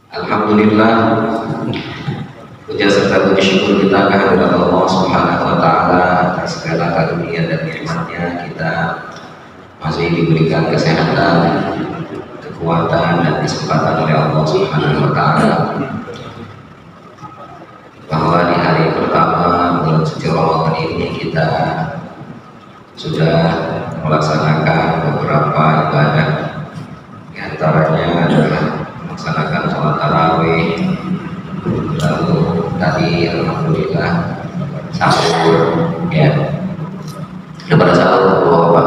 Alhamdulillah, puja serta puji syukur kita kehadirat Allah Subhanahu wa Ta'ala atas segala karunia dan nikmatnya. Kita masih diberikan kesehatan, kekuatan dan kesempatan oleh Allah Subhanahu wa Ta'ala, bahwa di hari pertama bulan suci Ramadan ini kita sudah melaksanakan beberapa ibadah. Di antaranya adalah melaksanakan sholat tarawih, lalu tadi alhamdulillah sahur, ya. Kepada sahur apa?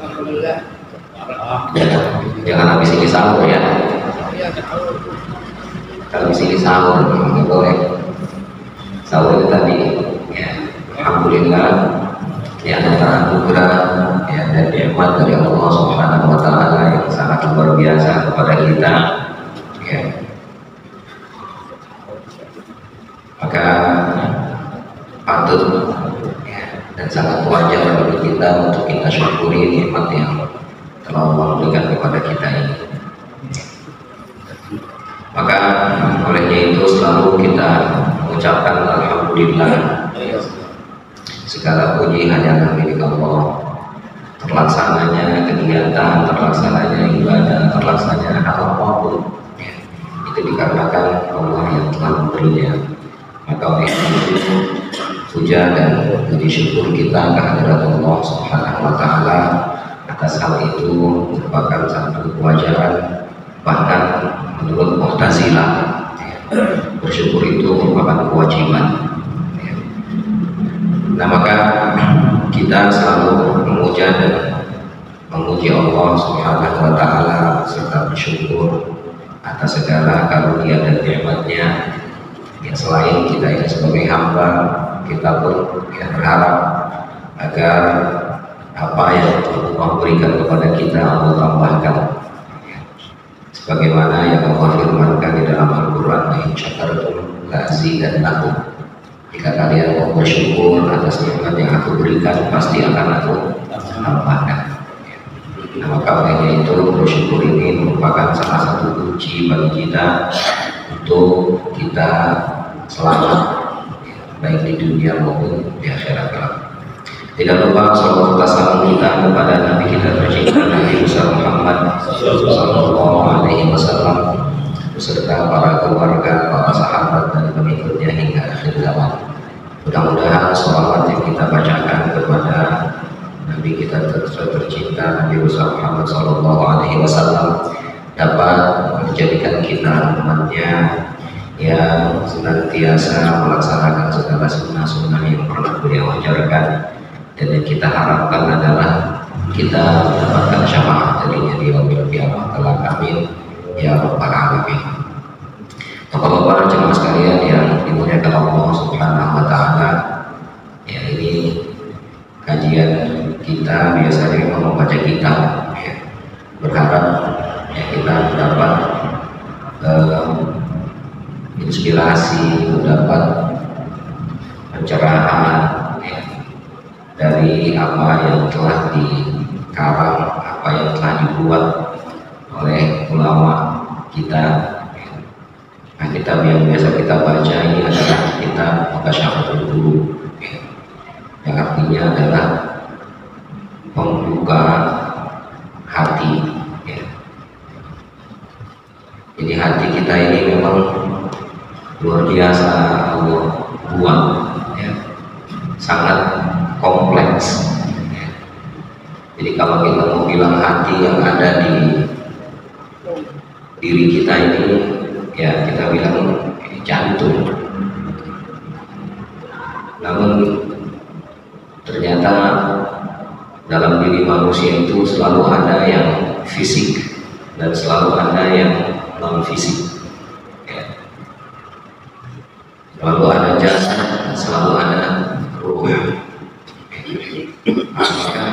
Alhamdulillah. Jangan habis ini sahur ya. Kalau habis ini sahur nggak boleh. Sahur itu tadi, ya. Alhamdulillah, ya, antara anugerah, ya, dan nikmat dari Allah Subhanahu wa Ta'ala yang sangat luar biasa kepada kita, ya. Maka patut, ya, dan sangat wajar bagi kita untuk kita syukuri nikmat yang telah Allah berikan kepada kita ini. Maka olehnya itu selalu kita mengucapkan alhamdulillah. Segala puji hanya milik Allah. Terlaksananya kegiatan, terlaksananya ibadah, terlaksananya hal apapun, ya, itu dikarenakan Allah yang telah memberinya. Maka oleh itu puja dan puji syukur kita kehadirat Allah Subhanahu wa Ta'ala atas hal itu merupakan satu kewajaran. Bahkan menurut Mu'tazilah, ya, bersyukur itu merupakan kewajiban. Nah, maka kita selalu memuja dan memuji Allah Subhanahu wa Ta'ala serta bersyukur atas segala karunia dan nikmatnya. Ya, selain kita ini sebagai hamba, kita pun, ya, berharap agar apa yang Allah berikan kepada kita Allah tambahkan. Ya, sebagaimana yang Allah firmankan di dalam Al-Quran, in syakartum la'azidannakum. Jika kalian mau bersyukur atas nikmat yang aku berikan, pasti akan aku tambahkan. Nah, maka olehnya itu bersyukur ini merupakan salah satu kunci bagi kita untuk kita selamat, baik di dunia maupun di akhirat kelak. Tidak lupa salawat salam kita kepada Nabi kita tercinta Nabi Muhammad sallallahu alaihi wasallam beserta para keluarga, para sahabat dan pengikutnya hingga akhir zaman. Mudah-mudahan salawat yang kita bacakan kepada Nabi kita tercinta Nabi Muhammad sallallahu alaihi wasallam dapat menjadikan kita umatnya yang senantiasa melaksanakan segala sunnah-sunnah yang pernah beliau ajarkan, dan yang kita harapkan adalah kita mendapatkan syafaat darinya di yaumil qiyamah kelak. Amin ya rabbal alamin. Bapak-bapak jemaah sekalian yang dimuliakan Allah Subhanahu wa Ta'ala, ya, ini kajian kita biasanya memang membaca kitab, ya. Berharap, ya, kita mendapat inspirasi, mendapat pencerahan, ya, dari apa yang telah dikarang, apa yang telah dibuat oleh ulama kita. Nah, kitab yang biasa kita baca ini adalah kitab Mutasyafatul Qulub, ya, yang artinya adalah membuka hati, ya. Jadi hati kita ini memang luar biasa Allah buat, ya, sangat kompleks, ya. Jadi kalau kita mau bilang hati yang ada di diri kita ini, ya, kita bilang jantung. Namun ternyata dalam diri manusia itu selalu ada yang fisik dan selalu ada yang non fisik, ya. Selalu ada jasad, selalu ada ruh. Maka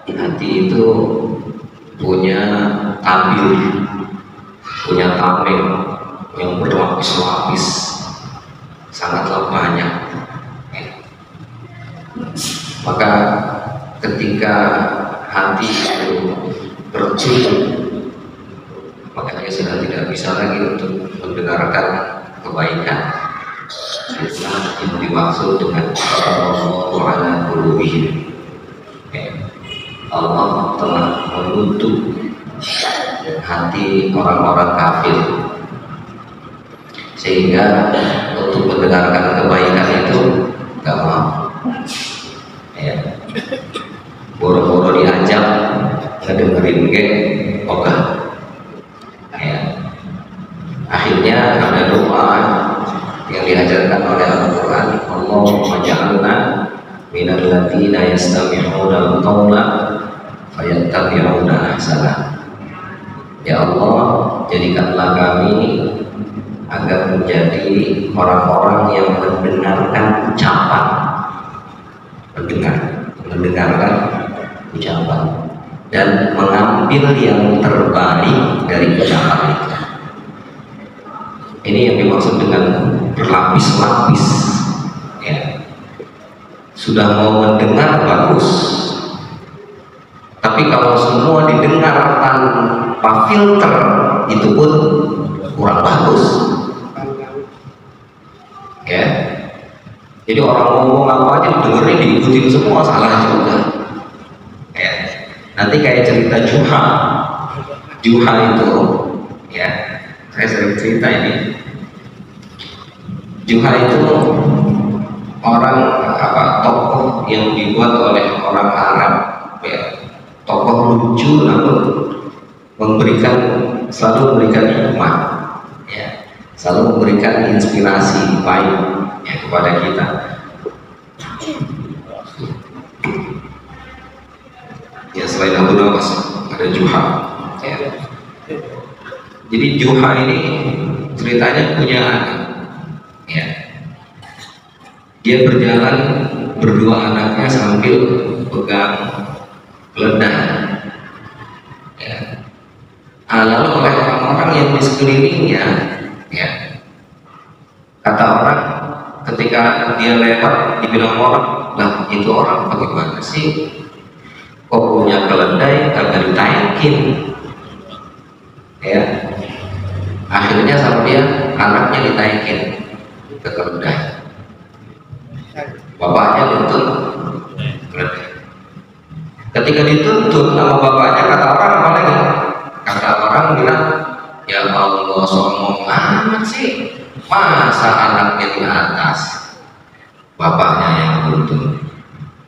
hati itu punya tabir, punya tameng yang berlapis-lapis, sangatlah banyak, ya. Maka ketika hati itu berjulur, maka dia sudah tidak bisa lagi untuk mendengarkan kebaikan. Itulah yang dimaksud dengan Allahu ala qulubihim. Allah telah menutup hati orang-orang kafir, sehingga untuk mendengarkan kebaikan itu gak mau. Boro-boro diajak ngedengerin ogah. Akhirnya ada doa yang diajarkan oleh Al-Quran, Allahumma ja'alna minal ladzina yastami'una al-qawla fayattabi'una ahsana. Ya Allah, jadikanlah kami agar menjadi orang-orang yang mendengarkan ucapan, mendengarkan ucapan dan mengambil yang terbaik dari ucapan itu. Ini yang dimaksud dengan berlapis-lapis. Sudah mau mendengar bagus, tapi kalau semua didengar tanpa filter itu pun kurang bagus. Jadi orang ngomong apa aja dengerin diikutin semua, salah juga. Nanti kayak cerita Juha itu, saya sering cerita ini. Juha itu orang tokoh yang dibuat oleh orang Arab, tokoh lucu namun selalu memberikan hikmah, selalu memberikan inspirasi baik kepada kita. Selain Abu Nawas ada Juha. Jadi Juha ini ceritanya punya anak. Dia berjalan berdua anaknya sambil pegang keledai. Lalu oleh orang-orang yang di sekelilingnya, kata orang ketika dia lewat dibilang orang, lah itu orang bagaimana sih? Kok punya keledai kagak ditaikin? Akhirnya sama dia anaknya ditaikin ke keledai. Bapaknya nuntut keledai. Ketika dituntut sama bapaknya, kata orang apa lagi? Kata orang bilang, ya Allah, sombong amat sih, masa anaknya di atas, bapaknya yang nuntut.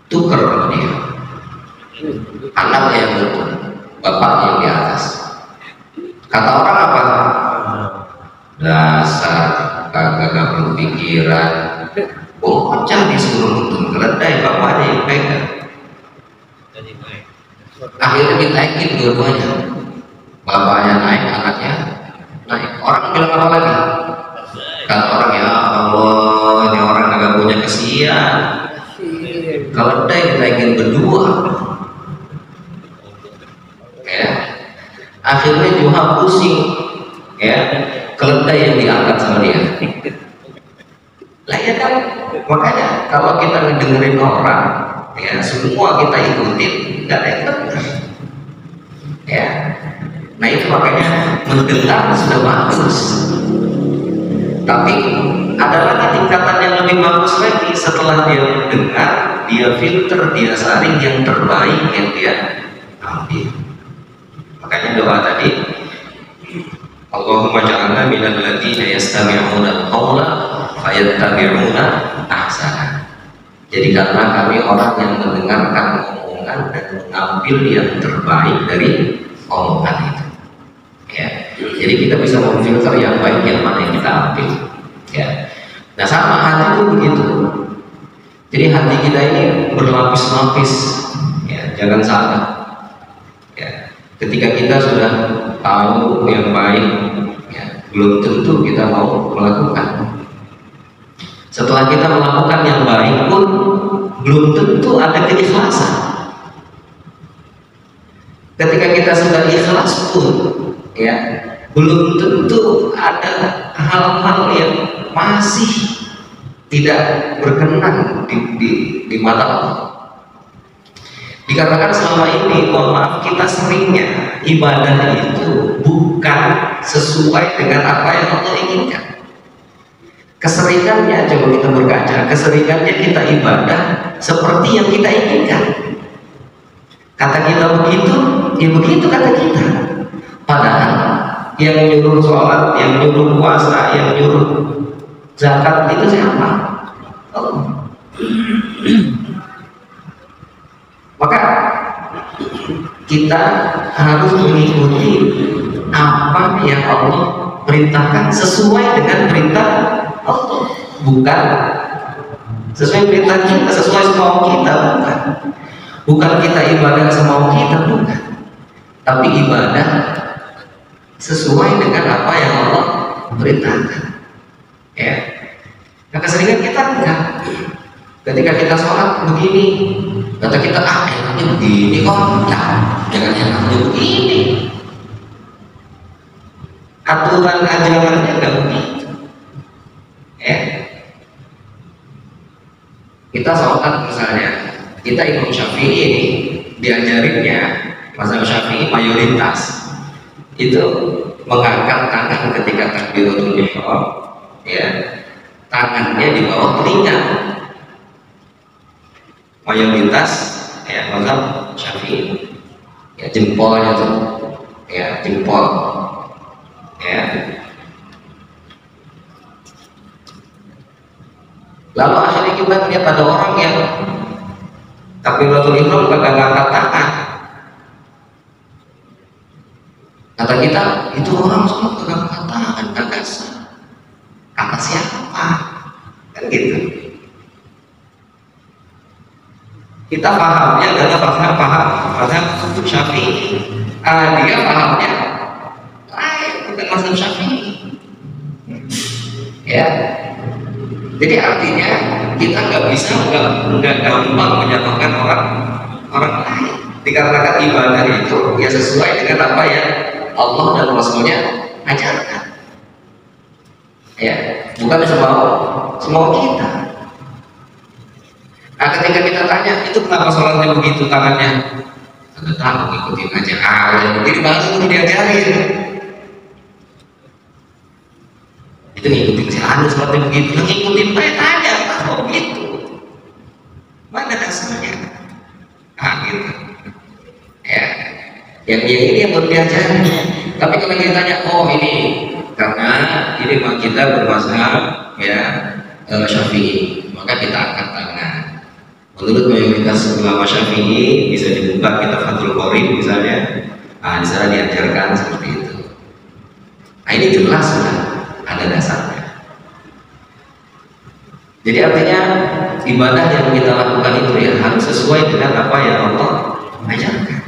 Tuker sama dia, anaknya yang nuntut, bapaknya yang di atas. Kata orang apa? Dasar kagak berpikiran, bocah disuruh nuntun keledai, bapaknya yang pegang. Akhirnya ditaikin dua-duanya, bapaknya naik, anaknya naik. Orang bilang apa lagi? Kata orang, ya Allah, ini orang kagak punya kesian, keledai ditaikin berdua. Akhirnya Juha pusing, keledai yang diangkat sama dia. Lah ya kan, makanya kalau kita ngedengerin orang, semua kita ikutin, nggak ada yang benar. Nah itu makanya mendengar sudah bagus, tapi ada lagi tingkatan yang lebih bagus lagi. Setelah dia mendengar, dia filter, dia saring yang terbaik yang dia ambil. Makanya doa tadi, Allahumma ja'alna minal ladzina yastami'una al-qawla fayattabi'una ahsana. Jadi karena kami orang yang mendengarkan omongan dan mengambil yang terbaik dari omongan itu. Jadi kita bisa memfilter yang baik yang mana yang kita ambil. Nah sama hati itu begitu. Jadi hati kita ini berlapis-lapis. Jangan salah. Ketika kita sudah tahu yang baik, belum tentu kita mau melakukan. Setelah kita melakukan yang baik pun belum tentu ada keikhlasan. Ketika kita sudah ikhlas pun, belum tentu ada hal-hal yang masih tidak berkenan di mata Allah. Dikarenakan selama ini, mohon maaf, kita seringnya ibadah itu bukan bukan sesuai dengan apa yang Allah inginkan. Keseringannya, coba kita berkaca, keseringannya kita ibadah seperti yang kita inginkan. Kata kita begitu, ya begitu kata kita. Padahal yang nyuruh sholat, yang nyuruh puasa, yang nyuruh zakat itu siapa? Allah. Maka kita harus mengikuti apa yang Allah perintahkan sesuai dengan perintah Allah, bukan sesuai perintah kita, sesuai semau kita, bukan kita ibadah semau kita, bukan, tapi ibadah sesuai dengan apa yang Allah perintahkan. Ya, nah keseringan kita enggak. Ketika kita sholat begini, kata kita enaknya begini kok, jangan enaknya begini. Aturan ajarannya enggak begitu. Ya, kita sholat misalnya, kita Imam Syafi'i ini diajarinnya mazhab Syafi'i mayoritas itu mengangkat tangan ketika takbiratul ihram, ya, tangannya di bawah telinga. Mayoritas ya mazhab Syafi'i, ya jempolnya tuh, ya jempol, ya. Lalu akhirnya kita lihat ada orang yang takbiratul ihram kagak ngangkat tangan. Kata kita, itu orang sholat kagak ngangkat tangan, kagak sah. Kata siapa? Kan gitu. Kita pahamnya adalah paham Syafi'i. Dia pahamnya lain, bukan mazhab Syafi'i. Ya. Jadi artinya kita nggak bisa nggak gampang menyalahkan orang lain. Dikarenakan ibadah itu ya sesuai dengan apa yang Allah dan Rasulnya ajarkan. Ya, bukan semua kita. Nah, ketika kita tanya itu kenapa sholatnya begitu tangannya, nggak tahu, ngikutin aja. Jadi baru diajarin. Itu ngikutin si anu sholatnya begitu, ngikutin tanya apa begitu, mana dasarnya? Gitu. Ya, yang ini yang baru diajarin. Tapi kalau kita tanya, oh ini karena ini kita bermazhab ya Syafi'i, maka kita angkat tangan. Menurut mayoritas ulama Syafi'i bisa dibuka kitab Fathul Qorib misalnya, di sana diajarkan seperti itu. Nah ini jelas sudah ada dasarnya. Jadi artinya ibadah yang kita lakukan itu ya harus sesuai dengan apa yang Allah ajarkan.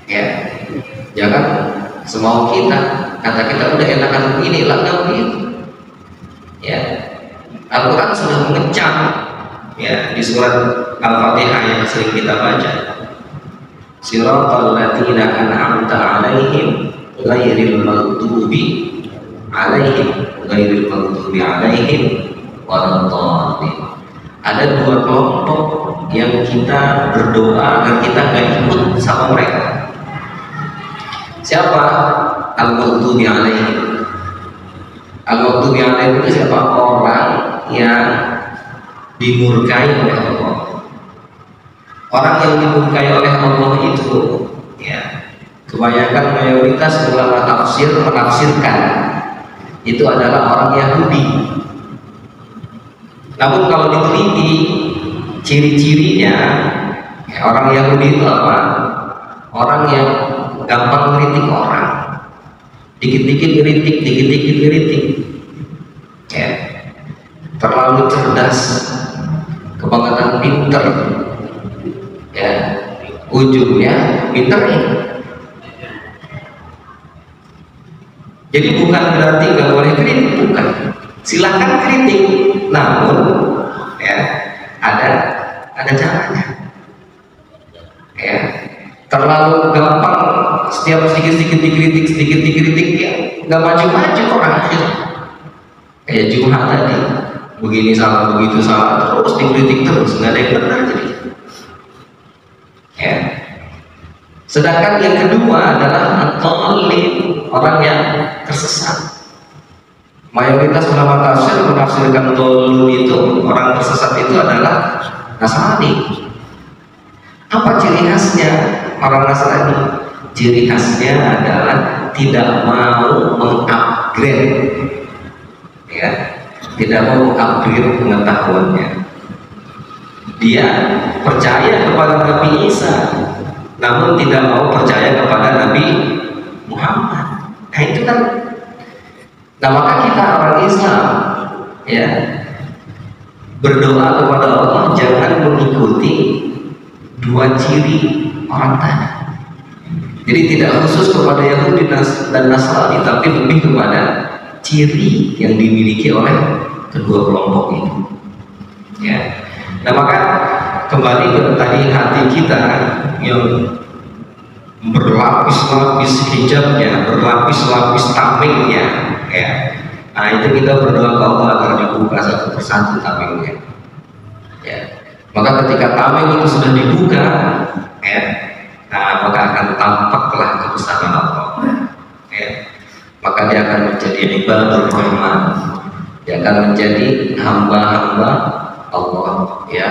Ya, jangan semau kita. Kata kita udah enakan begini, lah nggak begitu. Ya, Al-Quran sudah mengecam ya di surat Al-Fatihah yang sering kita baca. Siratal ladzina an'amta 'alaihim ghairil maghdubi 'alaihim waladdallin. Ada dua kelompok yang kita berdoa agar kita nggak ikut sama mereka. Siapa? Al-maghdubi 'alaihim. Al-maghdubi 'alaihim itu siapa? Orang yang dimurkai oleh Allah. Orang yang dimurkai oleh Allah itu ya kebanyakan mayoritas ulama tafsir menafsirkan itu adalah orang Yahudi. Namun kalau diteliti ciri-cirinya ya, orang Yahudi itu apa? Orang yang gampang ngeritik orang, dikit-dikit ngeritik, dikit-dikit ngeritik, ya, terlalu cerdas, kebangetan pinter, ya, ujungnya pinterin. Jadi bukan berarti nggak boleh kritik, bukan. Silahkan kritik, namun ya ada caranya. Ya, terlalu gampang setiap sedikit dikritik ya nggak maju-maju orang akhirnya. Kayak Jumat tadi, begini salah, begitu salah, terus dikritik terus, nggak ada yang benar jadi. Ya, Sedangkan yang kedua adalah at-dhalin, orang yang tersesat. Mayoritas ulama tafsir menafsirkan dhalun itu, orang tersesat itu adalah Nasrani. Apa ciri khasnya orang Nasrani? Ciri khasnya adalah tidak mau mengupgrade, ya, tidak mau mengupgrade pengetahuannya. Dia percaya kepada Nabi Isa, namun tidak mau percaya kepada Nabi Muhammad. Nah itu kan. Nah maka kita orang Islam, ya, berdoa kepada Allah jangan mengikuti dua ciri orang tadi. Jadi tidak khusus kepada Yahudi dan Nasrani, tapi lebih kepada ciri yang dimiliki oleh kedua kelompok itu. Ya. Nah maka kembali ke tadi hati kita yang berlapis-lapis hijabnya, berlapis-lapis tamengnya, ya. Nah itu kita berdoa ke Allah agar dibuka satu persatu tamengnya. Ya. Maka ketika tameng itu sudah dibuka, ya, nah maka akan tampaklah kebesaran Allah. Ya. Maka dia akan menjadi ibadur rahman, dia akan menjadi hamba-hamba Allah, ya,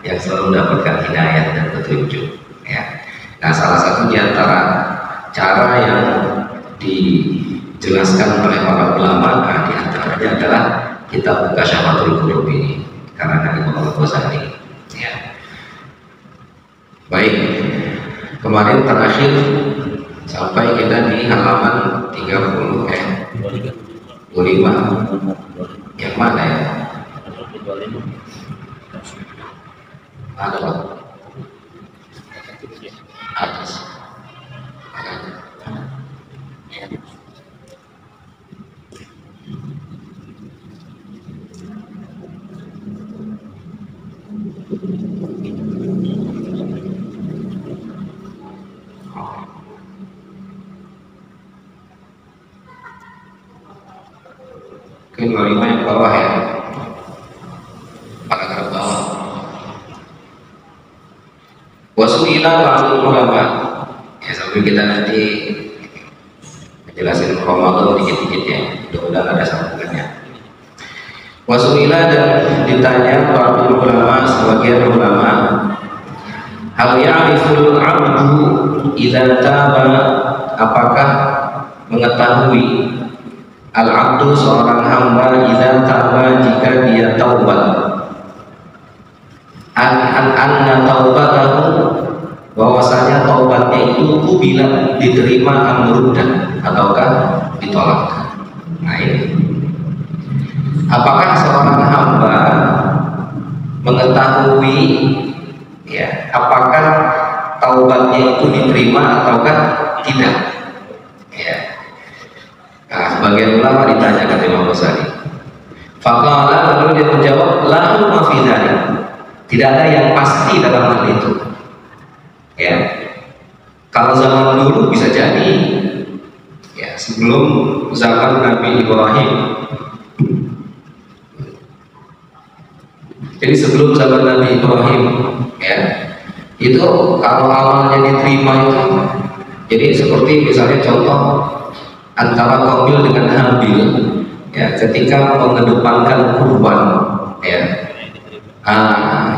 yang selalu mendapatkan hidayah dan petunjuk. Ya. Nah salah satu di antara cara yang dijelaskan oleh para ulama, di antaranya adalah kitab Kasyafatul Qulub ini, karena Nabi Muhammad Ghazali. Ya. Baik, kemarin terakhir sampai kita di halaman 25. Yang mana ya? Ada Pak? Atas. Ke 25 yang bawah ya, paragraf bawah. Wasu'ila ba'dul ulama, ya sambil kita nanti menjelasin Ramadan dikit-dikit ya, mudah-mudahan ada sambungannya. Wasu'ila, dan ditanya ba'dul ulama, sebagian ulama, hal ya'riful 'abdu idza taba, apakah mengetahui al-'abdu seorang hamba idza taba, jika dia taubat, anna taubatahu, bahwasanya taubatnya itu kubilat, diterima, amrudan, ataukah ditolak. Nah ini, apakah seorang hamba mengetahui, ya, apakah taubatnya itu diterima ataukah tidak, ya. Nah, sebagian ulama ditanya ke Imam Ghazali. Faqala, lalu dia menjawab, lahu ma fi dzalik, tidak ada yang pasti dalam hal itu. Ya, kalau zaman dulu bisa jadi, ya, sebelum zaman Nabi Ibrahim. Jadi sebelum zaman Nabi Ibrahim, ya, itu kalau amalnya diterima itu, jadi seperti misalnya contoh antara Qabil dengan Habil, ya, ketika mengedepankan kurban, ya,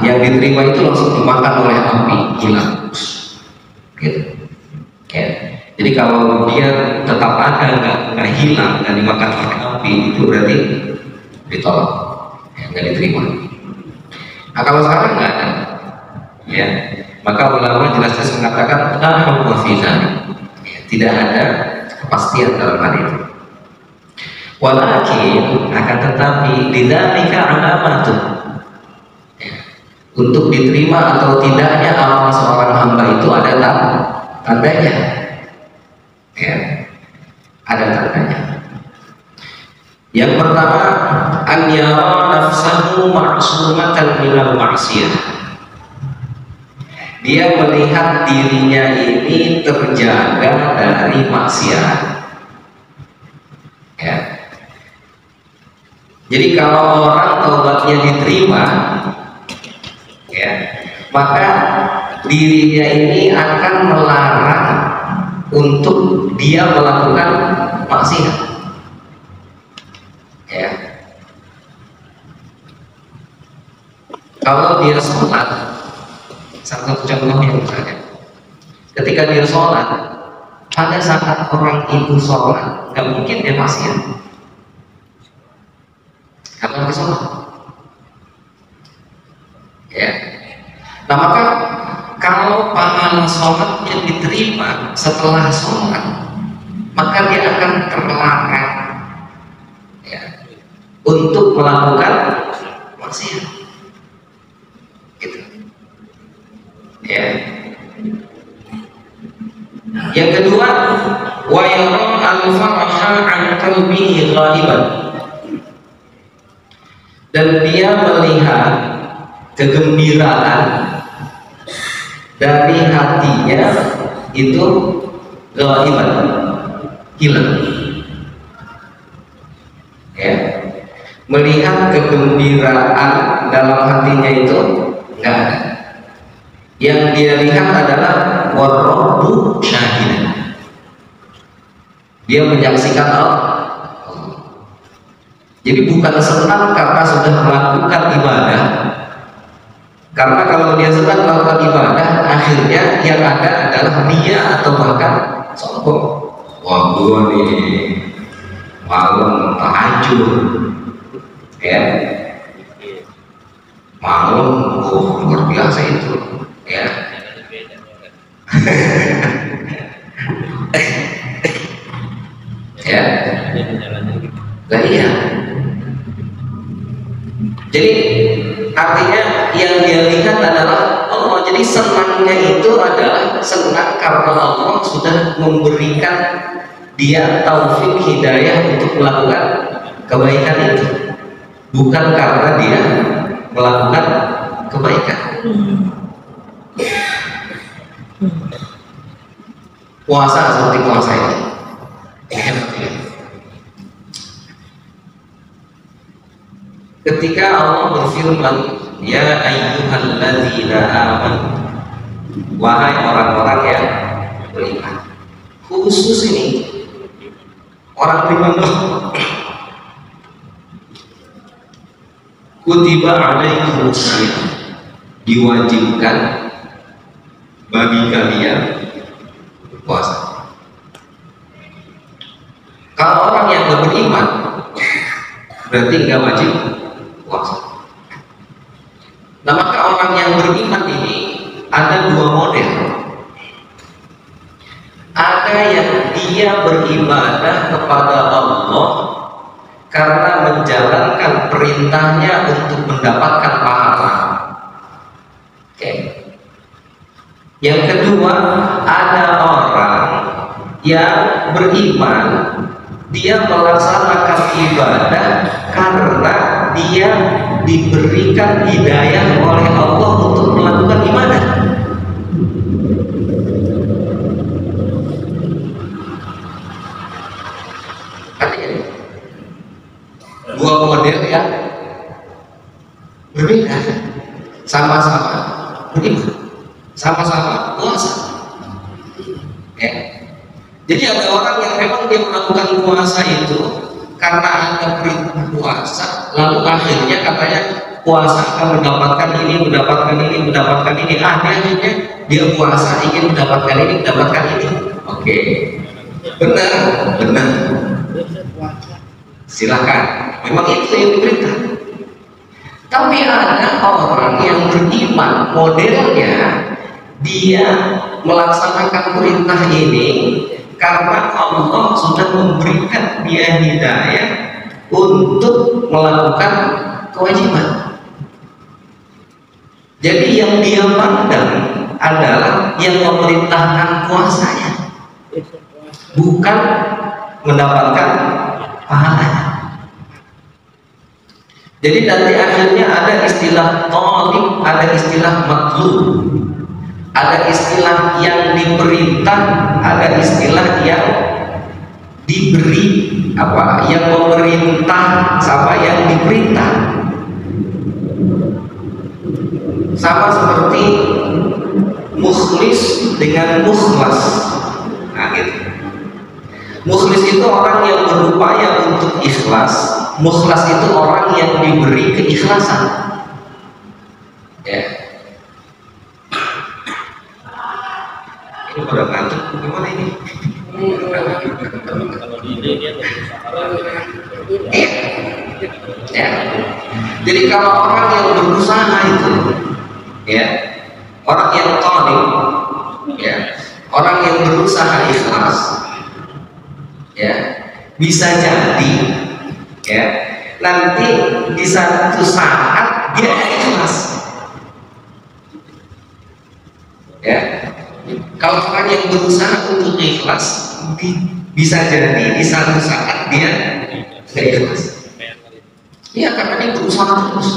yang diterima itu langsung dimakan oleh api, hilang, gitu, ya. Jadi kalau dia tetap ada, nggak hilang, nggak dimakan oleh api, itu berarti ditolak, ya, nggak diterima. Nah kalau sekarang nggak ada, ya, maka ulama jelas-jelas mengatakan tidak ada kepastian dalam hal itu. Walakin, akan tetapi lidzalika alamatun, untuk diterima atau tidaknya amal seorang hamba itu ada tandanya, ya, ada tandanya. Yang pertama, an yara nafsahu ma'sumatan minal ma'siyah, dia melihat dirinya ini terjaga dari maksiat, ya. Jadi kalau orang taubatnya diterima, ya, maka dirinya ini akan melarang untuk dia melakukan maksiat. Ya. Kalau dia sholat, salah satu contohnya misalnya, ketika dia sholat, pada saat orang itu sholat, nggak mungkin dia maksiat. Karena dia sholat. Ya. Nah maka kalau pahala sholatnya diterima setelah sholat, maka dia akan terlarang ya, untuk melakukan maksiat. Gitu. Ya. Yang kedua, wa yara al-faraha an qalbihi ghaiban, dan dia melihat kegembiraan dari hatinya itu ghaiban, hilang. Ya. Melihat kegembiraan dalam hatinya itu enggak ada. Yang dia lihat adalah warabbu syahidan. Dia menyaksikan Allah. Jadi bukan senang karena sudah melakukan ibadah. Karena kalau dia senang melakukan ibadah, akhirnya yang ada adalah ria atau bahkan sombong. Wah, gua nih malam tahajud, ya, malam, luar biasa itu, ya. Ya, nah iya. Jadi artinya yang dia lihat adalah Allah. Jadi senangnya itu adalah senang karena Allah sudah memberikan dia taufik hidayah untuk melakukan kebaikan itu, bukan karena dia melakukan kebaikan. Puasa seperti puasa ini hebat ya. Ketika Allah berfirman, ya ayyuhalladzina amanu, wahai orang-orang yang beriman, khusus ini orang beriman, kutiba alaikumus syiyam, diwajibkan bagi kalian puasa. Kalau orang yang nggak beriman berarti nggak wajib puasa. Nah maka orang yang beriman ini ada dua model. Ada yang dia beribadah kepada Allah karena menjalankan perintahnya untuk mendapatkan pahala. Oke. Yang kedua, ada orang yang beriman, dia melaksanakan ibadah karena dia diberikan hidayah oleh Allah untuk melakukan ibadah. Artinya dua model yang berbeda, sama-sama beriman, sama-sama puasa. Ya. Jadi ada orang yang memang dia melakukan puasa itu karena ada perintah puasa, lalu akhirnya katanya puasa akan mendapatkan ini, mendapatkan ini, mendapatkan ini. Akhirnya dia puasa ingin mendapatkan ini, mendapatkan ini. Oke, benar, benar. Silakan. Memang itu yang diperintah. Tapi ada orang yang beriman, modelnya dia melaksanakan perintah ini karena Allah sudah memberikan dia hidayah untuk melakukan kewajiban. Jadi yang dia pandang adalah yang memerintahkan puasanya, bukan mendapatkan pahalanya. Jadi nanti akhirnya ada istilah talib, ada istilah matlub, ada istilah yang diperintah, ada istilah yang diberi, apa yang memerintah sama yang diperintah. Sama seperti mukhlis dengan mukhlas. Nah, gitu. Mukhlis itu orang yang berupaya untuk ikhlas. Mukhlas itu orang yang diberi keikhlasan. Ya. Ini pada ngantuk gimana ini? Kalau di ini dia Ya. Jadi kalau orang yang berusaha itu, ya, orang yang thalib, ya, orang yang berusaha ikhlas, ya, bisa jadi, ya, nanti di satu saat dia ikhlas, ya. Kalau orang yang berusaha untuk ikhlas, bisa jadi di satu saat dia ikhlas. Iya, karena dia berusaha terus.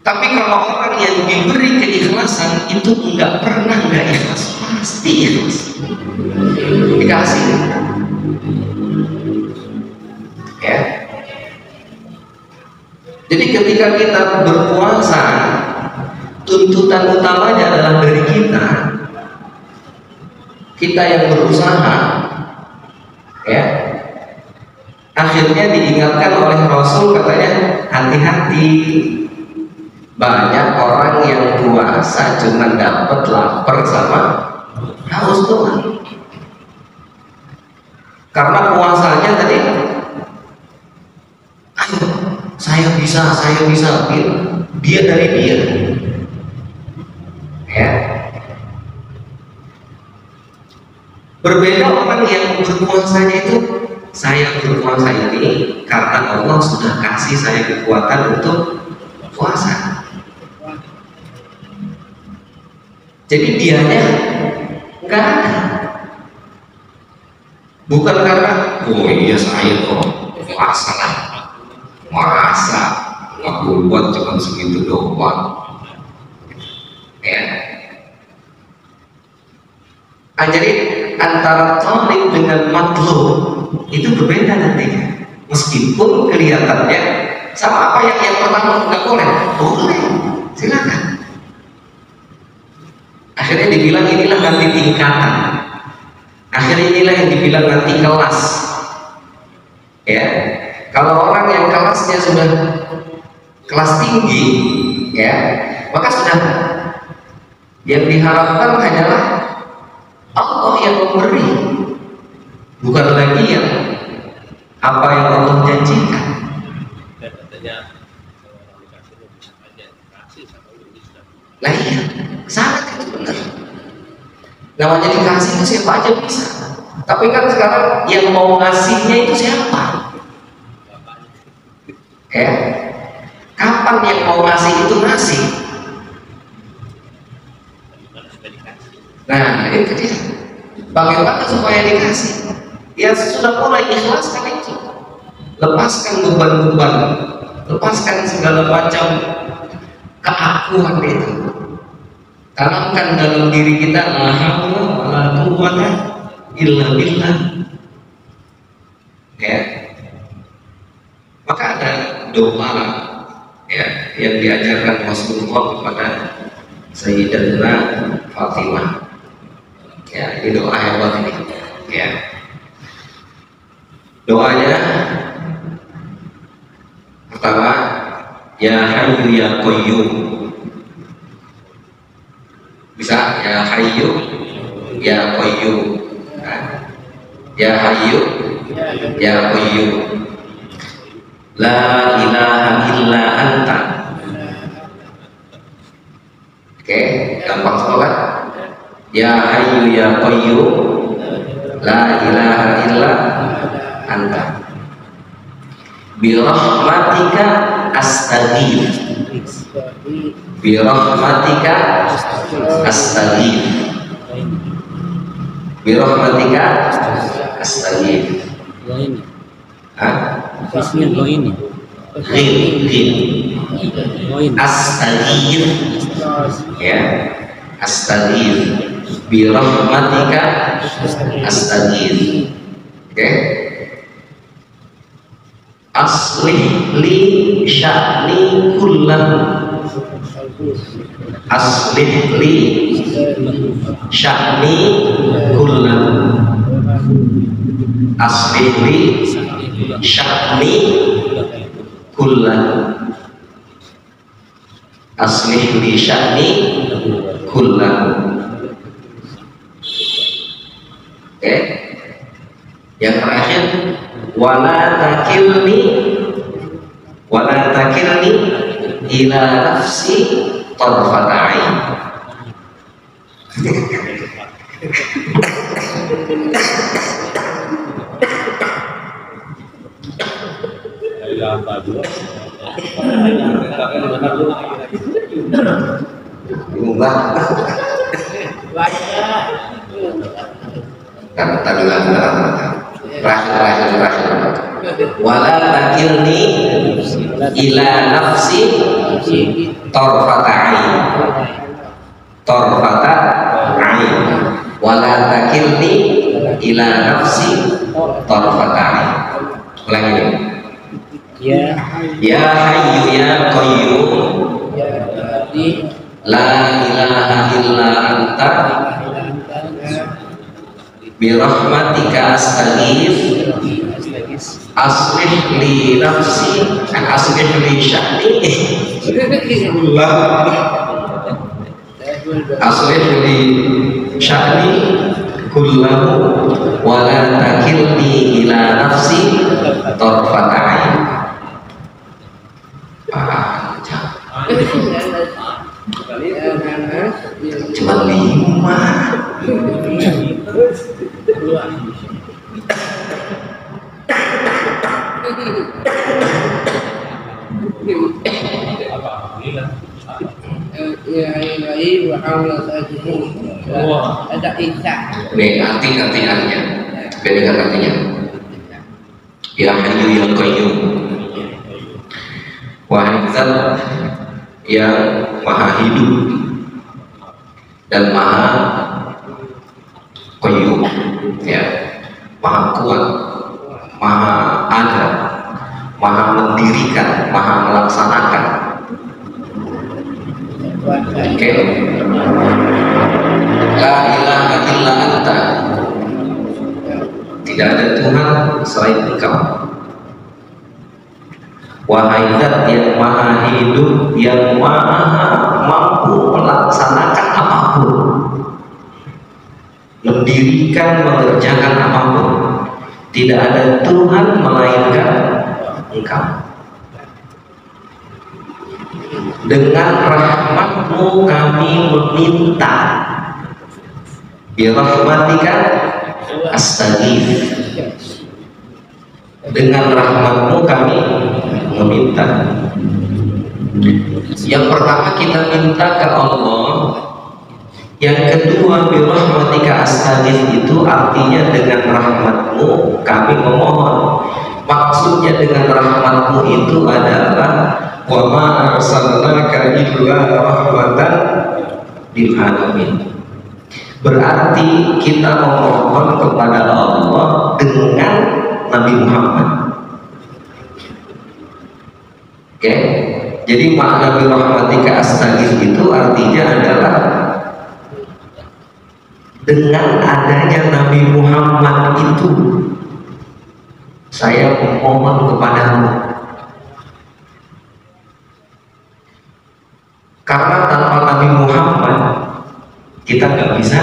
Tapi kalau orang yang diberi keikhlasan itu nggak pernah nggak ikhlas, pasti ikhlas. Dikasih, ya. Jadi ketika kita berpuasa, tuntutan utamanya adalah dari kita yang berusaha, ya. Akhirnya diingatkan oleh Rasul, katanya hati-hati, banyak orang yang puasa cuma dapat lapar sama haus doang. Karena puasanya tadi, ayo saya bisa, dia dari dia, ya. Berbeda orang yang berpuasanya itu, saya berpuasa ini karena Allah sudah kasih saya kekuatan untuk puasa. Jadi dianya nggak ada. Bukan karena, oh iya saya kok puasa lah, masa nggak buat cuma segitu doang, ya. Jadi antara thalib dengan matlub itu berbeda nantinya. Meskipun kelihatannya sama, apa yang pertama nggak boleh, silakan. Akhirnya dibilang inilah nanti tingkatan. Akhirnya inilah yang dibilang nanti kelas. Ya, kalau orang yang kelasnya sudah kelas tinggi, ya, maka sudah yang diharapkan hanyalah Allah yang memberi, bukan lagi yang apa yang Allah janjikan. dan katanya kalau orang dikasih lo bisa aja dikasih sama lu bisa. Nah iya, sangat itu benar. Namanya dikasih itu siapa aja bisa. Tapi kan sekarang yang mau ngasihnya itu siapa? Ya, kapan yang mau ngasih itu ngasih? Nah itu dia. Bagaimana supaya dikasih? Ya sudah mulai ikhlaskan itu. Lepaskan beban-beban, lepaskan segala macam keakuan itu. Tanamkan dalam diri kita la haula wala quwwata illa billah. Ya. Maka ada doa, ya, yang diajarkan Rasulullah kepada Sayyidatina Fatimah. Ya, ini doa hebat ini. Ya. Doanya pertama, ya Hayyu ya Qayyum. Bisa ya Hayyu ya Qayyum. Ya Hayyu ya Qayyum. La ilaha illa anta. Oke, gampang semua kan? Ya Hayyu ya Qayyum, la ilaha illa anta, bi rahmatika astaghith, bi rahmatika astaghith, bi rahmatika astaghith. Ismnya lo ini. Astaghith, ya, astaghith, bi rahmatika astaghith. Oke. Aslih li sya'ni kullahu, aslih li sya'ni kullahu, aslih li sya'ni kullahu, aslih li sya'ni kullahu. Oke. Yang terakhir, wala takilni ila nafsi tarfata ain. Terakhir. Wala takilni ila nafsi tarfata ain. Wala takilni ila nafsi tarfata ain. Ulangi ini. Ya hayyu ya qayyum la ilaha illa anta birahmatika astaghith aslih li nafsi aslih li sya'ni aslih li sya'ni kullahu wa la takilni ila nafsi tarfata ain. Cuma 5. Ada Isa. Nih artinya, beda artinya. Ya Hayyu ya Qayyum, wahai Zat yang maha hidup dan maha Qayyum, ya, maha kuat, maha ada, maha mendirikan, maha melaksanakan. Oke. La ilaha illa anta, tidak ada Tuhan selain Engkau. Wahai Zat yang maha hidup, yang maha mampu melaksanakan apapun, mendirikan, mengerjakan apapun, tidak ada Tuhan melainkan Engkau. Dengan rahmat-Mu kami meminta, birahmatika astaghith, dengan rahmat-Mu kami meminta. Yang pertama kita minta ke Allah, yang kedua birahmatika astaghith itu artinya dengan rahmat-Mu kami memohon. Maksudnya dengan rahmat-Mu itu adalah wa ma arsalnaka illa rahmatan lil alamin. Berarti kita memohon kepada Allah dengan Nabi Muhammad. Oke, jadi makna birahmatika astaghith itu artinya adalah dengan adanya Nabi Muhammad itu saya memohon kepadamu. Karena tanpa Nabi Muhammad kita nggak bisa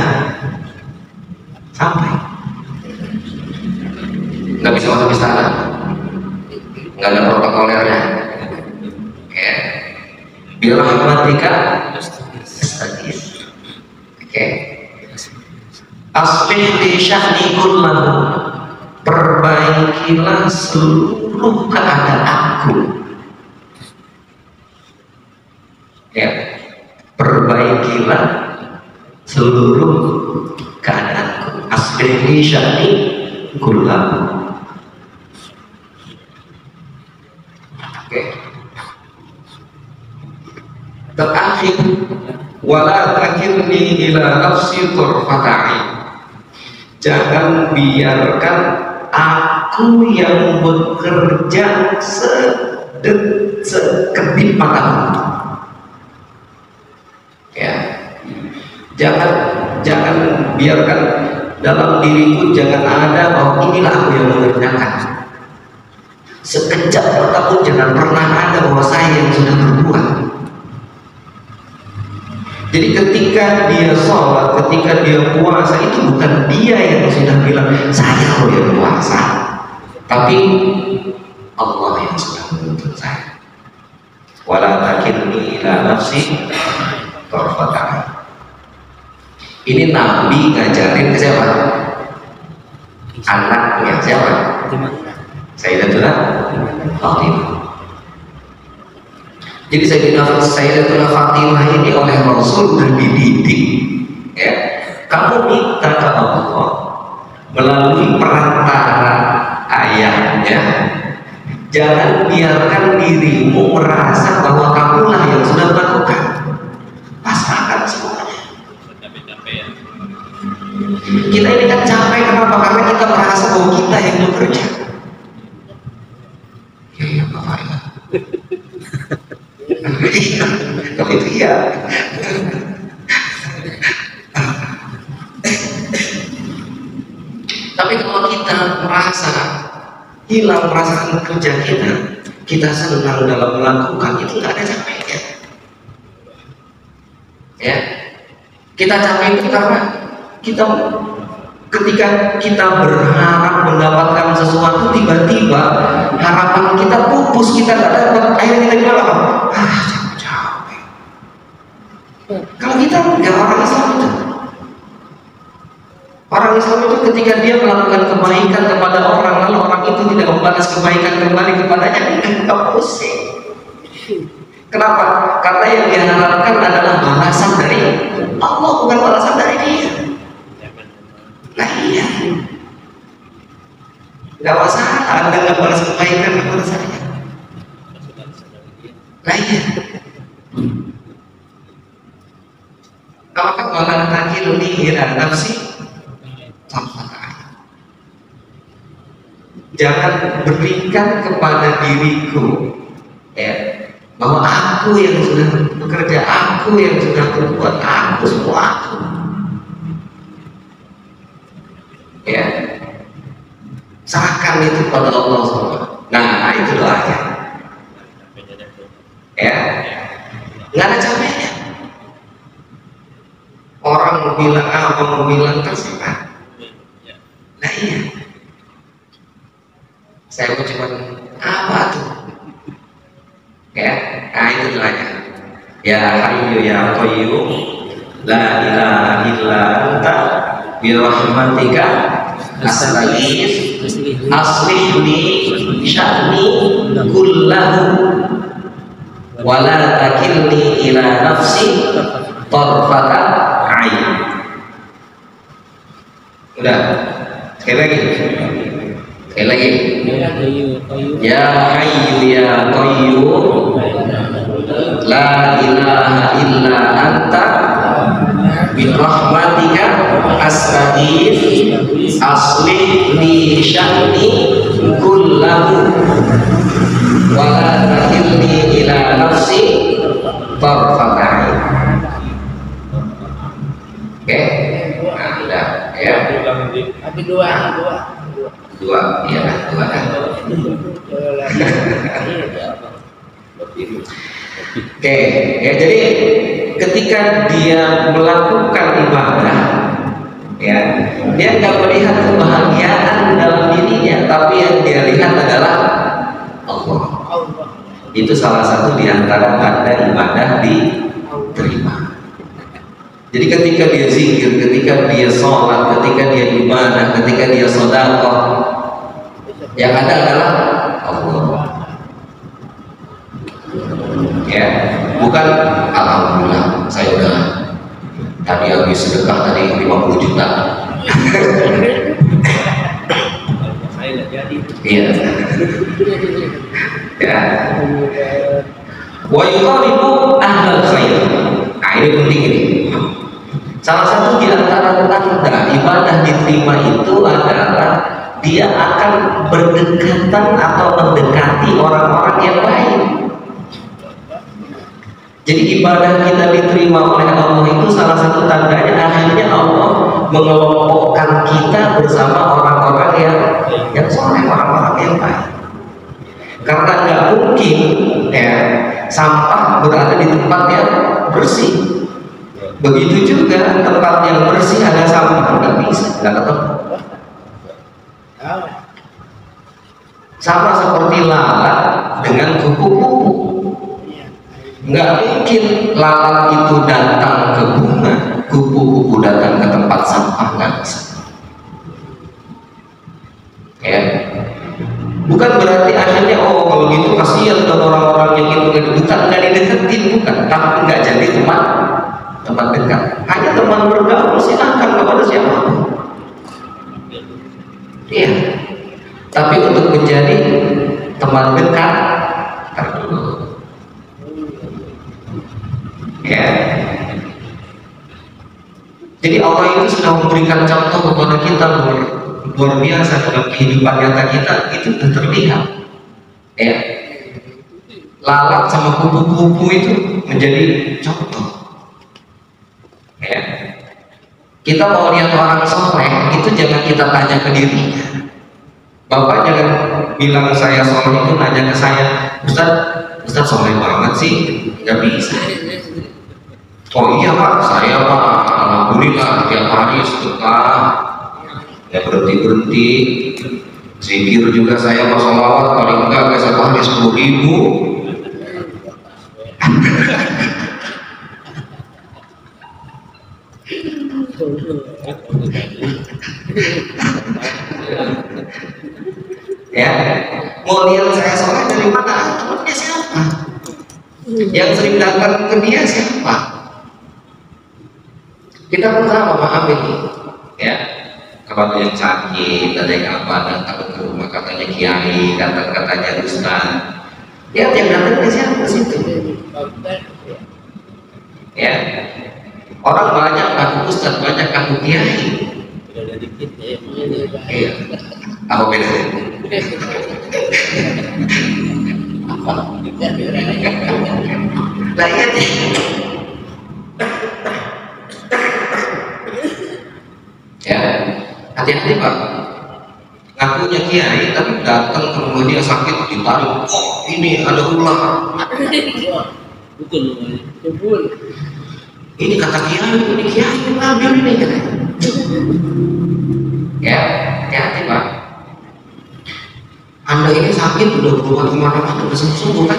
sampai, nggak bisa masuk istana, nggak ada protokolernya. Oke, birahmatika astaghith. Oke, aslih li sya'ni kullahu, perbaikilah seluruh keadaanku. Ya, perbaikilah seluruh keadaanku. Aslih li sya'ni kullahu. Oke. Terakhir, wala takilni ila nafsi tarfata ain. Jangan biarkan aku yang bekerja sekedip mata. Ya, jangan biarkan dalam diriku jangan ada bahwa inilah aku yang mengerjakan. Sekejap mata pun jangan pernah ada bahwa saya yang sudah berbuat. Jadi ketika dia sholat, ketika dia puasa, itu bukan dia yang sudah bilang saya loh yang puasa, tapi Allah yang sudah menuntut saya. Wala takilni ila nafsi tarfata ain. Ini Nabi ngajarin ke siapa? Anaknya siapa? Sayyidatuna Fatimah. Jadi Sayyidatuna Fatimah ini oleh Rasul sudah dididik, ya. Kamu minta ke Allah melalui perantara ayahnya. Jangan biarkan dirimu merasa bahwa kamulah yang sudah melakukan. Pasrahkan semuanya. Kita ini kan capek, kenapa? Karena kita merasa bahwa kita yang bekerja. Ya Bapak ya. Kalau itu ya. Tapi kalau kita merasa hilang perasaan kerja kita senang dalam melakukan, itu nggak ada capeknya. Ya, kita capek itu karena ketika kita berharap mendapatkan sesuatu, tiba-tiba harapan kita pupus, kita nggak dapat, akhirnya kita bilang apa? Capek. Kalau kita nggak, orang Islam itu ketika dia melakukan kebaikan kepada orang, lalu orang itu tidak membalas kebaikan kembali kepadanya, nggak pusing. Kenapa? Karena yang diharapkan adalah balasan dari Allah, bukan balasan dari dia. Nah iya, nggak masalah Anda nggak balas kebaikan, nggak balas saya. Nah iya, apakah malah takil ila nafsi? Jangan berikan kepada diriku, ya, bahwa aku yang sudah bekerja, aku yang sudah berbuat, aku semua aku. Ya, serahkan itu pada Allah semua. Nah, itu doanya. Ya, nggak ada capeknya. Orang mau bilang apa, mau bilang terserah. Nah iya, saya mau cuma apa tuh? Ya, nah itu doanya. Ya Hayyu ya Qayyum, la ilaha illa anta bi rahmatika astaghith aslih li sya'ni kullahu wa la takilni ila nafsi tarfata ain. Udah, sekali lagi. Ya Hayyu ya Qayyum, la ilaha illa anta bi rahmatika astaghith aslih li sya'ni kullahu wa la takilni ila nafsi tarfata ain. Oke, nah udah ya. Tapi dua. Iya kan, dua kan. Oke, ya jadi ketika dia melakukan ibadah, ya, dia nggak melihat kebahagiaan dalam dirinya, tapi yang dia lihat adalah Allah. Itu salah satu di antara tanda ibadah diterima. Jadi ketika dia zikir, ketika dia sholat, ketika dia ibadah, ketika dia sedekah, yang ada adalah Allah. Ya, bukan alhamdulillah saya udah tadi habis sedekah tadi 50 juta. Saya nggak jadi. Iya. Ya. Wa yuqaribu ahlal khair. Nah, ini penting ini. Salah satu di antara tanda ibadah diterima itu adalah dia akan berdekatan atau mendekati orang-orang yang baik. Jadi ibadah kita diterima oleh Allah itu salah satu tandanya akhirnya Allah mengelompokkan kita bersama orang-orang yang soleh, orang-orang yang baik. Karena nggak mungkin ya sampah berada di tempat yang bersih. Begitu juga tempat yang bersih ada sampah, nggak bisa, nggak ketemu. Sama seperti lalat dengan kupu-kupu. Nggak mungkin lalat itu datang ke bunga, kupu-kupu datang ke tempat sampah, nggak bisa. Ya, bukan berarti akhirnya oh kalau gitu kasihan buat orang-orang yang itu nggak dideketin, bukan. Tapi nggak jadi teman dekat. Hanya teman bergaul silakan kepada siapapun. Iya. Tapi untuk menjadi teman dekat, dulu. Ya. Jadi Allah itu sudah memberikan contoh kepada kita luar biasa dalam kehidupan nyata kita, itu sudah terlihat. Ya. Lalat sama kupu-kupu itu menjadi contoh. Ya. Kita mau lihat orang soleh itu jangan kita tanya ke dirinya. Bapak jangan bilang saya soleh itu nanya ke saya, Ustaz soleh banget sih, nggak bisa. Oh iya Pak, saya Pak, alhamdulillah tiap hari sedekah, ya berhenti, zikir juga saya Pak, sholawat paling enggak satu hari 10.000. Ya, mau lihat saya soleh dari mana? Temannya siapa? Yang sering datang ke dia siapa? Kita pun sama paham ini. Ya, kalau ada yang sakit, ada yang apa, datang ke rumah katanya kiai, datang katanya ustaz. Ya, yang datang ke siapa situ? Ya, orang banyak aku ustaz, banyak aku kiai. Beda dikit ya. Iya. Apa bedanya? Lah iya deh. Ya, hati-hati Pak. Ngakunya kiai tapi datang ke rumah dia sakit ditarik. Oh ini ada ular. Betul namanya. Betul. Ini kata kiai, ini kiai ngambil ini katanya. Ya, hati-hati Pak. Anda ini sakit udah berobat kemana-mana udah sembuh kan?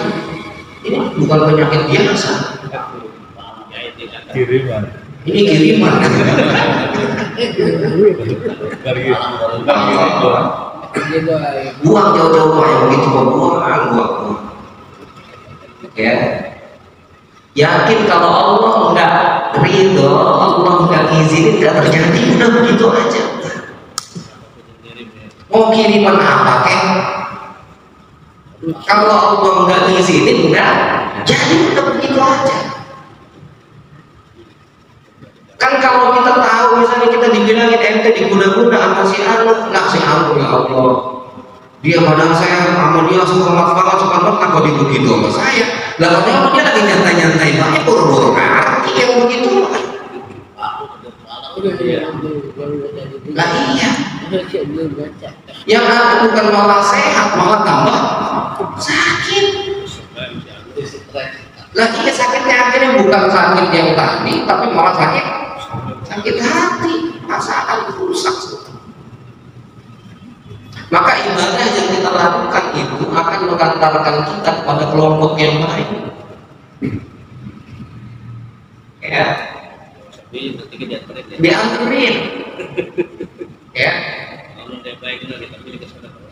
Ini bukan penyakit biasa. Kiriman. Ini kiriman. Buang jauh-jauh Pak yang begitu buang. Ya. Yakin kalau Allah nggak ridho, Allah nggak izinin, nggak terjadi, udah begitu aja. Mau kiriman apa kek? Kalau Allah nggak izinin, nggak jadi, udah begitu aja. Kan kalau kita tahu misalnya kita dibilangin ente diguna-guna sama si anu, nah si anu ya Allah, dia padahal saya sama dia semangat banget apa dia begitu sama saya. Lah kalau dia lagi nyantai-nyantai banyak buru-buru ngerti yang begitu. Lah iya. Yang ada bukan malah sehat, malah tambah sakit. Lah iya, sakitnya akhirnya bukan sakit yang tadi, tapi malah sakit hati, perasaan rusak. Maka ibadah yang kita lakukan itu akan mengantarkan kita kepada kelompok yang baik. Ya. Dianterin. Ya.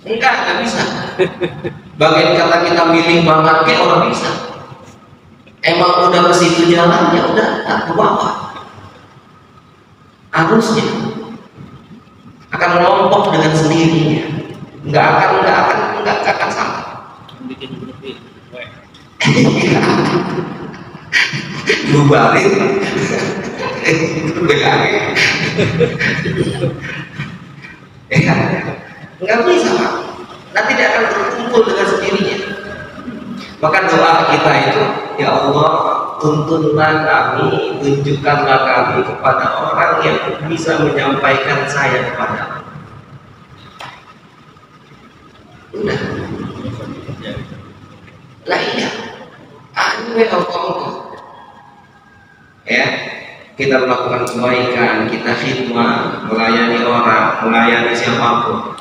Enggak bisa. Bagian kata kita milih banget ke orang bisa. Emang udah ke situ jalannya, udah tak ke bawah. Harusnya akan melompok dengan sendirinya. Enggak akan sama. Bubarin. Enggak bisa Pak. Nanti dia akan terkumpul dengan sendirinya. Maka doa kita itu, ya Allah, tuntunlah kami, tunjukkanlah kami kepada orang yang bisa menyampaikan saya kepada. Udah. Lah iya. Anu Allah. Ya, kita melakukan kebaikan, kita khidmat, melayani orang, melayani siapapun.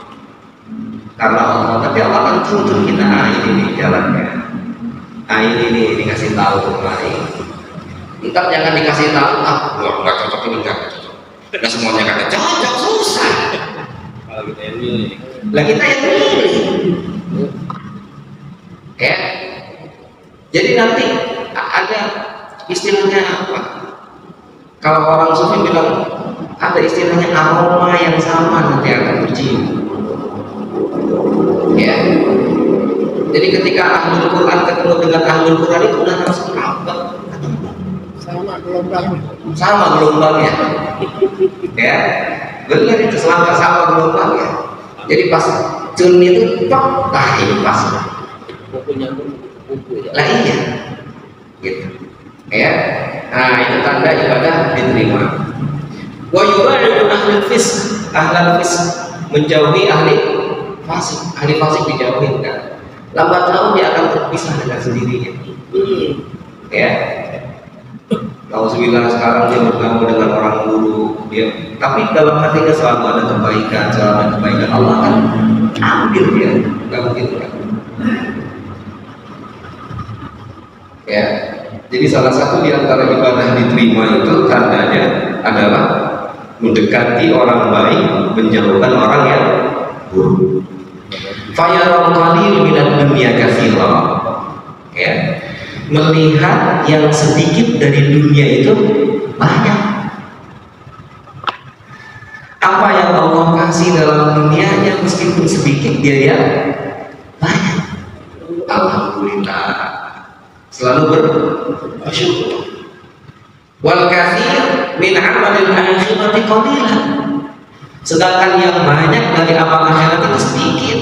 Karena Allah, tapi Allah kan tuntun kita, ini nih jalannya. Ini dikasih tahu kemarin. Entar jangan dikasih tahu, nggak cocok ini nggak cocok. Nggak semuanya kata cocok, susah. Kalau kita yang milih, Lah kita yang milih. Ya. Jadi nanti ada istilahnya apa? Kalau orang sufi bilang ada istilahnya aroma yang sama nanti akan tercium. Ya. Jadi ketika ahlul Quran ketemu dengan ahlul Quran itu udah langsung apa? Sama gelombang. Sama gelombangnya. Ya. Benar itu sama gelombangnya. Jadi pas cun itu pop, nah ini pas. bukunya buku ya. Lah iya. Gitu. Ya. Nah, itu tanda ibadah diterima. Wa yubaidu ahli fisq, ahli fisq menjauhi ahli fasik. Ahli fasik dijauhin kan. Lambat laun dia akan terpisah dengan sendirinya. Ya. Alhamdulillah sekarang dia bertemu dengan orang buruk, dia, tapi dalam hatinya selalu ada kebaikan, selalu ada kebaikan. Allah kan ambil dia, nggak mungkin kan. Ya. Jadi salah satu di antara ibadah diterima itu tandanya adalah mendekati orang baik, menjauhkan orang yang buruk. Fayaral qalil minad dunya katsira. Ya. Melihat yang sedikit dari dunia itu banyak. Apa yang Allah kasih dalam dunianya meskipun sedikit dia lihat banyak. Alhamdulillah. Selalu bersyukur. Wal katsir min amalil akhirati qalilan. Sedangkan yang banyak dari amal akhirat itu sedikit.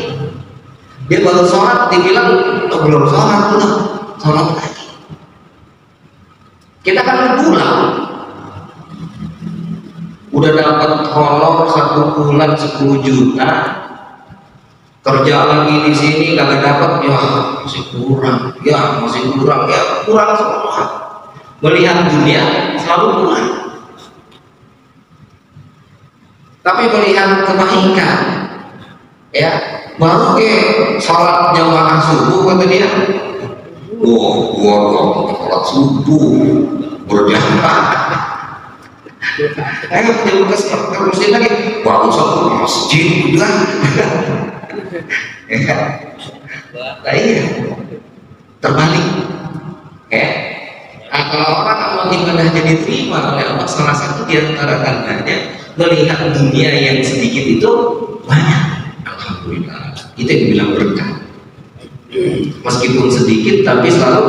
Dia baru sholat, dibilang belum sholat belum. Sholat lagi. Kita kan pulang. Udah dapat honor 1 bulan 10 juta. Kerja lagi di sini kagak dapat, ya masih kurang, ya kurang semua. Melihat dunia selalu kurang. Tapi melihat kebaikan, ya baru ke sholat jamaah subuh kata dia. Gua sholat subuh berjamaah. Jangan ke masjid lagi. Baru satu masjid udah. Nah, iya. Terbalik. Ya. Nah, kalau orang amal ibadahnya diterima oleh Allah, salah satu di antara tandanya melihat dunia yang sedikit itu banyak. Alhamdulillah. Itu yang dibilang berkah. Meskipun sedikit tapi selalu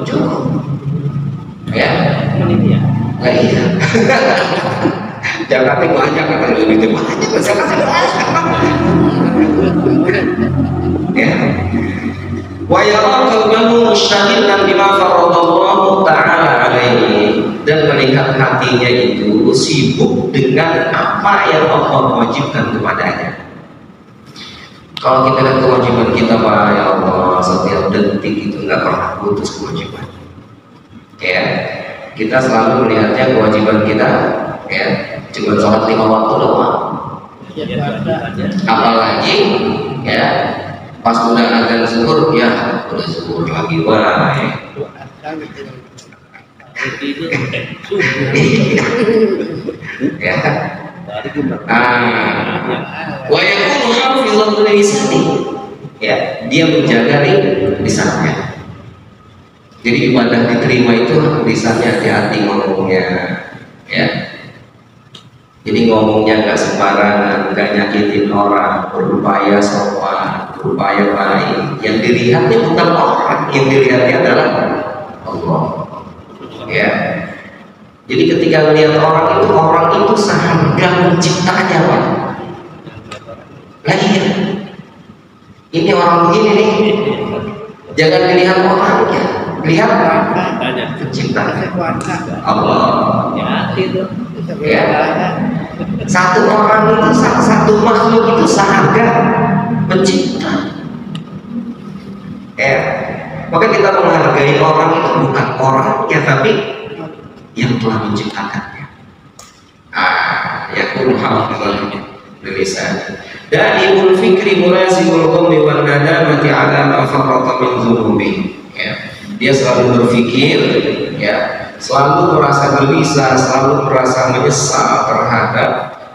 cukup. Ya. Ya. Nah, iya. Jakarta banyak kata lebih banyak masyarakat. Ya. Wa yara qalbahu mushtagilan bima faradallahu ta'ala alaihi, dan melihat hatinya itu sibuk dengan apa yang Allah wajibkan kepadanya. Kalau kita lihat kewajiban kita, Pak, ya Allah, setiap detik itu nggak pernah putus kewajiban. Ya, kita selalu melihatnya kewajiban kita, ya, cuma sholat 5 waktu doang. Apalagi, ya, pas udah azan zuhur, ya, udah zuhur lagi, wah. Ya. Wa yakunu hafizan li lisani. Ya, dia menjaga lisannya. Jadi ibadah diterima itu lisannya hati-hati ngomongnya, ya. Jadi ngomongnya nggak sembarangan, nggak nyakitin orang, berupaya sopan, berupaya baik. Yang dilihatnya bukan orang, yang dilihatnya adalah Allah. Ya. Jadi ketika melihat orang itu seharga penciptanya, Pak. Lagi ya, ini orang begini nih, jangan dilihat orangnya, lihat Tanya. pencipta Kuasa. Allah. Ya, itu. Ya. Satu orang itu, satu makhluk itu seharga pencipta. Ya, maka kita menghargai orang itu bukan orangnya, tapi yang telah menciptakannya. Yakun hafizan lisan. Daimul fikri mulazimul qawmi wan nadamati ala ma farrata min dzunubi. Ya. Dia selalu berpikir, ya, selalu merasa gelisah, selalu merasa menyesal terhadap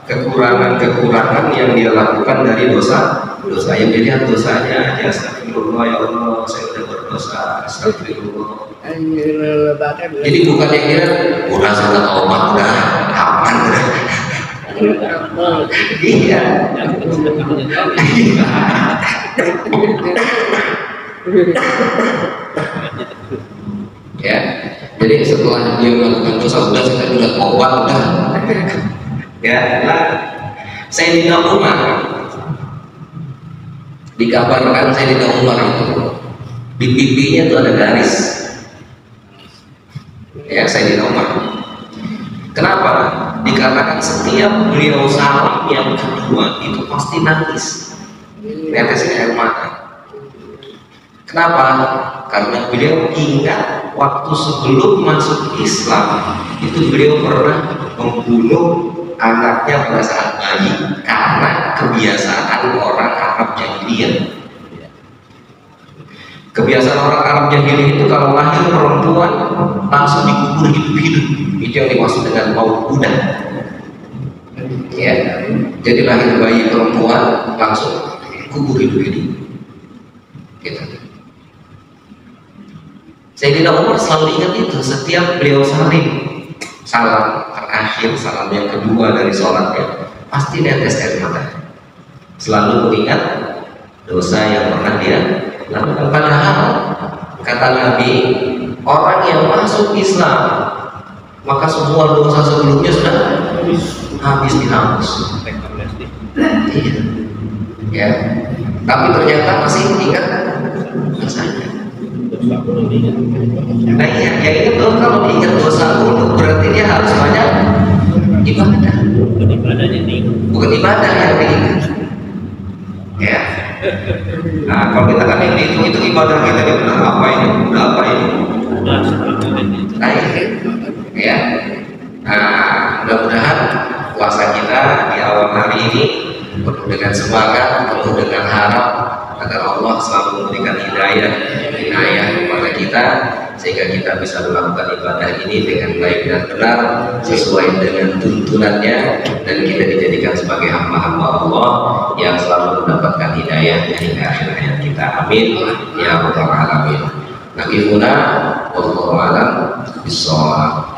kekurangan-kekurangan yang dia lakukan dari dosa yang dilihat dosanya aja. Astagfirullah, ya Allah, saya sudah berdosa. Astagfirullah. Jadi bukan yang kira udah saya taubat, udah aman, udah. Iya. Ya, jadi setelah dia melakukan dosa sudah saya sudah taubat, udah. Ya, lah. Sayyidina Umar dikabarkan Sayyidina Umar itu di pipinya itu ada garis. Ya, Sayyidina Umar. Kenapa? Dikarenakan setiap beliau salam yang kedua itu pasti nangis, netesin air mata. Kenapa? Karena beliau ingat waktu sebelum masuk Islam itu beliau pernah membunuh anaknya pada saat bayi karena kebiasaan orang Arab jahiliyah. Kebiasaan orang Arab jahiliyah itu kalau lahir perempuan langsung dikubur hidup-hidup. Itu yang dimaksud dengan maut budak. Ya, jadi lahir bayi perempuan langsung kubur hidup-hidup. Gitu. Sayyidina Umar selalu ingat itu setiap beliau salam terakhir, salam yang kedua dari sholatnya, pasti netes air mata. Selalu mengingat dosa yang pernah dia lakukan. Padahal kata Nabi, orang yang masuk Islam maka semua dosa sebelumnya sudah habis dihapus. Iya. Ya. Tapi ternyata masih ingat dosanya. Nah iya, ya itu tuh kalau diingat dosa dulu berarti dia harus banyak ibadah. Bukan ibadah yang diingat. Ya. Nah kalau kita kan yang dihitung itu ibadah kita, dia udah apa ini, udah apa ini. Nah ya. Nah mudah-mudahan puasa kita di awal hari ini penuh dengan semangat, penuh dengan harap agar Allah selalu memberikan hidayah kepada kita sehingga kita bisa melakukan ibadah ini dengan baik dan benar sesuai dengan tuntunannya, dan kita dijadikan sebagai hamba-hamba Allah yang selalu mendapatkan hidayah hingga akhir hayat kita. Amin ya rabbal alamin. Nakifuna wallahu a'lam bissawab.